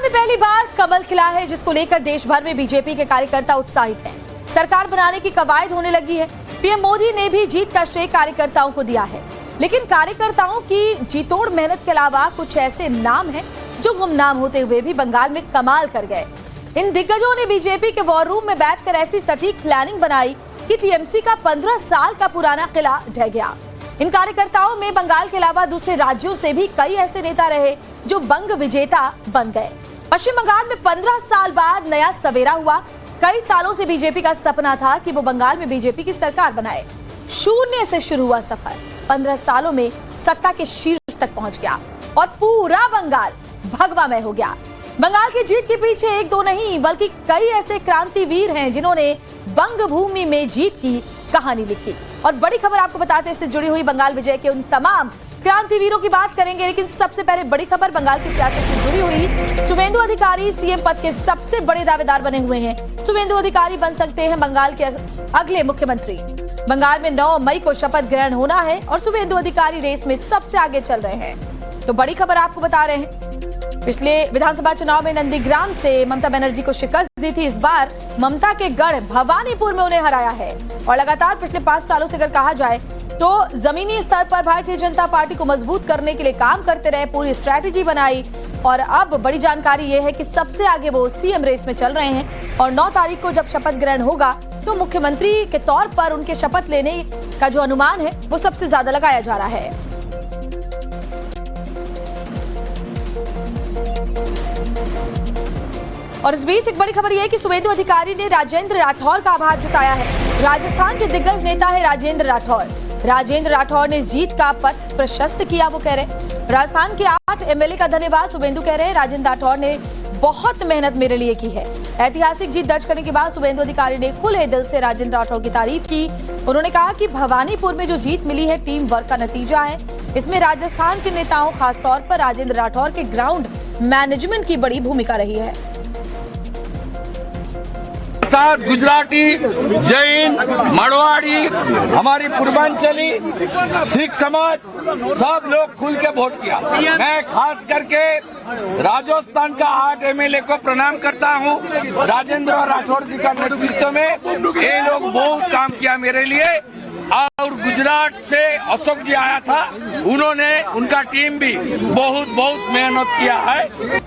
में पहली बार कमल खिला है, जिसको लेकर देश भर में बीजेपी के कार्यकर्ता उत्साहित हैं। सरकार बनाने की कवायद होने लगी है। पीएम मोदी ने भी जीत का श्रेय कार्यकर्ताओं को दिया है, लेकिन कार्यकर्ताओं की जीतोड़ मेहनत के अलावा कुछ ऐसे नाम हैं जो गुमनाम होते हुए भी बंगाल में कमाल कर गए। इन दिग्गजों ने बीजेपी के वॉर रूम में बैठकर ऐसी सटीक प्लानिंग बनाई कि टीएमसी का 15 साल का पुराना किला ढह गया। इन कार्यकर्ताओं में बंगाल के अलावा दूसरे राज्यों से भी कई ऐसे नेता रहे जो बंग विजेता बन गए। पश्चिम बंगाल में 15 साल बाद नया सवेरा हुआ। कई सालों से बीजेपी का सपना था कि वो बंगाल में बीजेपी की सरकार बनाए। शून्य से शुरू हुआ सफर 15 सालों में सत्ता के शीर्ष तक पहुंच गया और पूरा बंगाल भगवामय हो गया। बंगाल की जीत के पीछे एक दो नहीं बल्कि कई ऐसे क्रांतिवीर हैं जिन्होंने बंग भूमि में जीत की कहानी लिखी। और बड़ी खबर आपको बताते हैं, इससे जुड़ी हुई बंगाल विजय के उन तमाम क्रांतिवीरों की बात करेंगे, लेकिन सबसे पहले बड़ी खबर बंगाल की सियासत से जुड़ी हुई। शुभेंदु अधिकारी सीएम पद के सबसे बड़े दावेदार बने हुए हैं। शुभेंदु अधिकारी बन सकते हैं बंगाल के अगले मुख्यमंत्री। बंगाल में 9 मई को शपथ ग्रहण होना है और शुभेंदु अधिकारी रेस में सबसे आगे चल रहे हैं। तो बड़ी खबर आपको बता रहे हैं, पिछले विधानसभा चुनाव में नंदीग्राम से ममता बनर्जी को शिकस्त दी थी। इस बार ममता के गढ़ भवानीपुर में उन्हें हराया है और लगातार पिछले 5 सालों से अगर कहा जाए तो जमीनी स्तर पर भारतीय जनता पार्टी को मजबूत करने के लिए काम करते रहे, पूरी स्ट्रैटेजी बनाई और अब बड़ी जानकारी यह है कि सबसे आगे वो सीएम रेस में चल रहे हैं। और 9 तारीख को जब शपथ ग्रहण होगा तो मुख्यमंत्री के तौर पर उनके शपथ लेने का जो अनुमान है वो सबसे ज्यादा लगाया जा रहा है। और इस बीच एक बड़ी खबर यह है कि शुभेंदु अधिकारी ने राजेंद्र राठौर का आभार जताया है। राजस्थान के दिग्गज नेता है राजेंद्र राठौर। राजेंद्र राठौर ने इस जीत का पथ प्रशस्त किया, वो कह रहे। राजस्थान के 8 एमएलए का धन्यवाद शुभेंदु कह रहे हैं। राजेंद्र राठौर ने बहुत मेहनत मेरे लिए की है। ऐतिहासिक जीत दर्ज करने के बाद शुभेंदु अधिकारी ने खुले दिल से राजेंद्र राठौर की तारीफ की। उन्होंने कहा कि भवानीपुर में जो जीत मिली है टीम वर्क का नतीजा है। इसमें राजस्थान के नेताओं, खासतौर पर राजेंद्र राठौर के ग्राउंड मैनेजमेंट की बड़ी भूमिका रही है। साथ गुजराती, जैन, मारवाड़ी, हमारी पूर्वांचली, सिख समाज सब लोग खुल के वोट किया। मैं खास करके राजस्थान का 8 एमएलए को प्रणाम करता हूं। राजेंद्र राठौर जी का नेतृत्व में ये लोग बहुत काम किया मेरे लिए। और गुजरात से अशोक जी आया था, उन्होंने, उनका टीम भी बहुत मेहनत किया है।